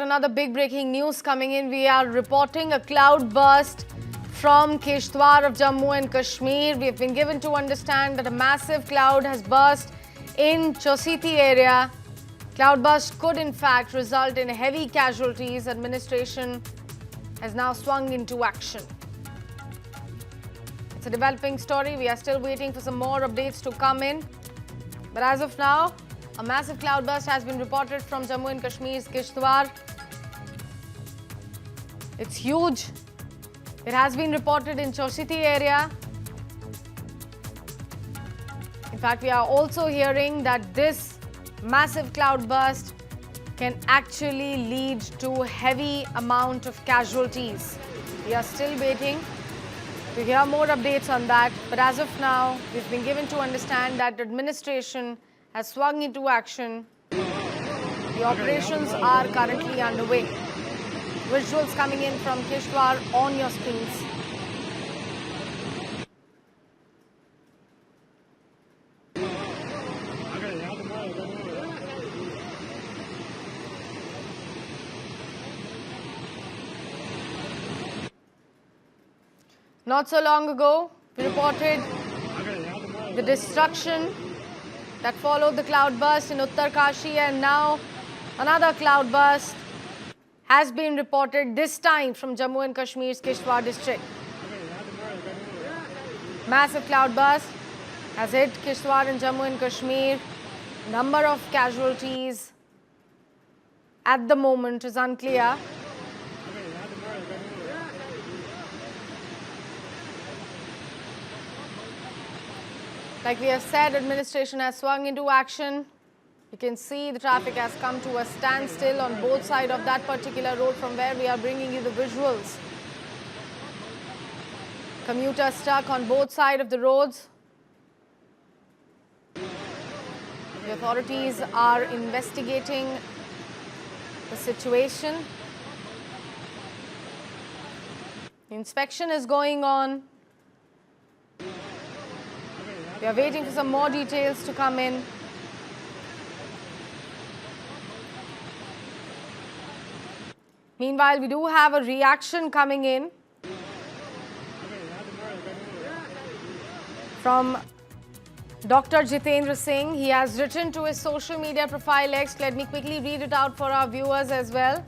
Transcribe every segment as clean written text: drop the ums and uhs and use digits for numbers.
another big breaking news coming in. We are reporting a cloud burst from Kishtwar of Jammu and Kashmir. We have been given to understand that a massive cloud has burst in Chositi area. Cloud burst could in fact result in heavy casualties. Administration has now swung into action. It's a developing story. We are still waiting for some more updates to come in. But as of now, a massive cloud burst has been reported from Jammu and Kashmir's Kishtwar. It's huge. It has been reported in Chositi area. In fact, we are also hearing that this massive cloud burst can actually lead to heavy amount of casualties. We are still waiting to hear more updates on that. But as of now, we've been given to understand that administration has swung into action. The operations are currently underway. Visuals coming in from Kishtwar on your screens. Not so long ago, we reported the destruction that followed the cloud burst in Uttarkashi, and now another cloud burst has been reported, this time from Jammu and Kashmir's Kishtwar district. Massive cloud burst has hit Kishtwar and Jammu and Kashmir. Number of casualties at the moment is unclear. Like we have said, administration has swung into action. You can see the traffic has come to a standstill on both sides of that particular road from where we are bringing you the visuals. Commuters stuck on both sides of the roads. The authorities are investigating the situation. The inspection is going on. We are waiting for some more details to come in. Meanwhile, we do have a reaction coming in from Dr. Jitendra Singh. He has written to his social media profile X. Let me quickly read it out for our viewers as well.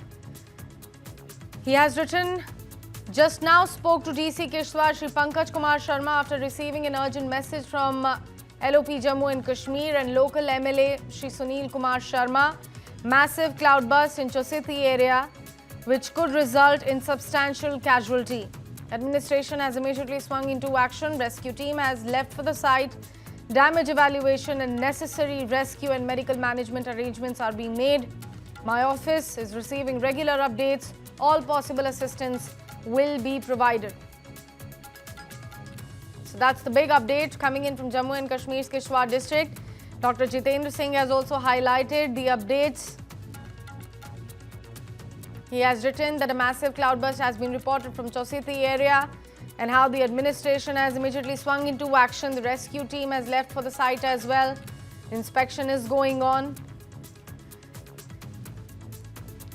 He has written, just now spoke to DC Kishtwar Shri Pankaj Kumar Sharma after receiving an urgent message from LOP Jammu and Kashmir and local MLA Shri Sunil Kumar Sharma. Massive cloud burst in Chositi area, which could result in substantial casualty. Administration has immediately swung into action. Rescue team has left for the site. Damage evaluation and necessary rescue and medical management arrangements are being made. My office is receiving regular updates. All possible assistance will be provided. So that's the big update coming in from Jammu and Kashmir's Kishtwar district. Dr. Jitendra Singh has also highlighted the updates. He has written that a massive cloudburst has been reported from Chositi area and how the administration has immediately swung into action. The rescue team has left for the site as well. Inspection is going on.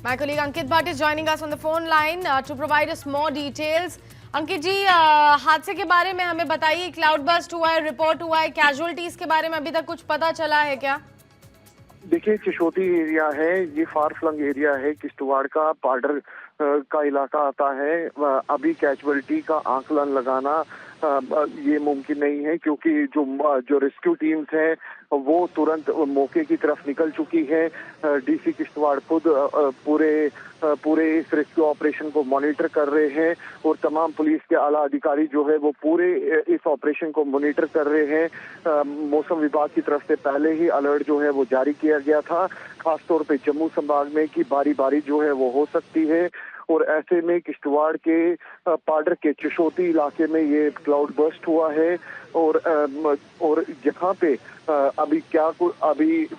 My colleague Ankit Bhatt is joining us on the phone line to provide us more details. Ankit जी, हादसे के बारे में हमें बताइए. Cloud burst हुआ है, report हुआ है, कैजुअलिटीज के बारे में अभी तक कुछ पता चला है क्या? देखिए, चिशोटी एरिया है, ये फार फ्लंग एरिया है, किश्तवाड़ का बॉर्डर का इलाका आता है. अभी कैजुअलिटी का आंकलन लगाना ये मुमकिन नहीं है, क्योंकि जो रेस्क्यू टीम्स हैं वो तुरंत मौके की तरफ निकल चुकी है. डीसी किश्तवाड़ खुद पूरे इस रेस्क्यू ऑपरेशन को मॉनिटर कर रहे हैं और तमाम पुलिस के आला अधिकारी जो है वो पूरे इस ऑपरेशन को मॉनिटर कर रहे हैं. मौसम विभाग की तरफ से पहले ही अलर्ट जो है वो जारी किया गया था, खासतौर पे जम्मू संभाग में कि बारी जो है वो हो सकती है. और ऐसे में किश्तवाड़ के पाडर के चिशोती इलाके में ये क्लाउड बर्स्ट हुआ है. और जहाँ पे अभी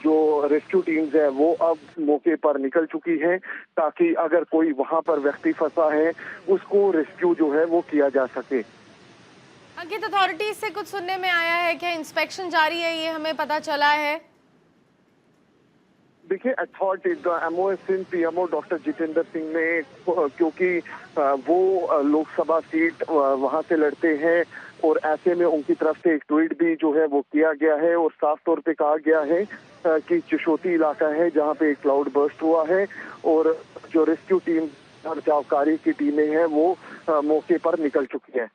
जो रेस्क्यू टीम्स है वो अब मौके पर निकल चुकी है, ताकि अगर कोई वहां पर व्यक्ति फंसा है उसको रेस्क्यू जो है वो किया जा सके. अंकित, अथॉरिटीज से कुछ सुनने में आया है क्या? इंस्पेक्शन जारी है, ये हमें पता चला है. देखिए, authority MOS PMO doctor Jitendra Singh ने, क्योंकि वो लोकसभा सीट वहां से लड़ते हैं और ऐसे में उनकी तरफ से एक ट्वीट भी जो है वो किया गया है और साफ तौर पे कहा गया है कि चिशोटी इलाका है जहां पे एक क्लाउड बर्स्ट हुआ है और जो रेस्क्यू टीम, बचाव कार्य की टीमें हैं वो मौके पर निकल चुकी हैं।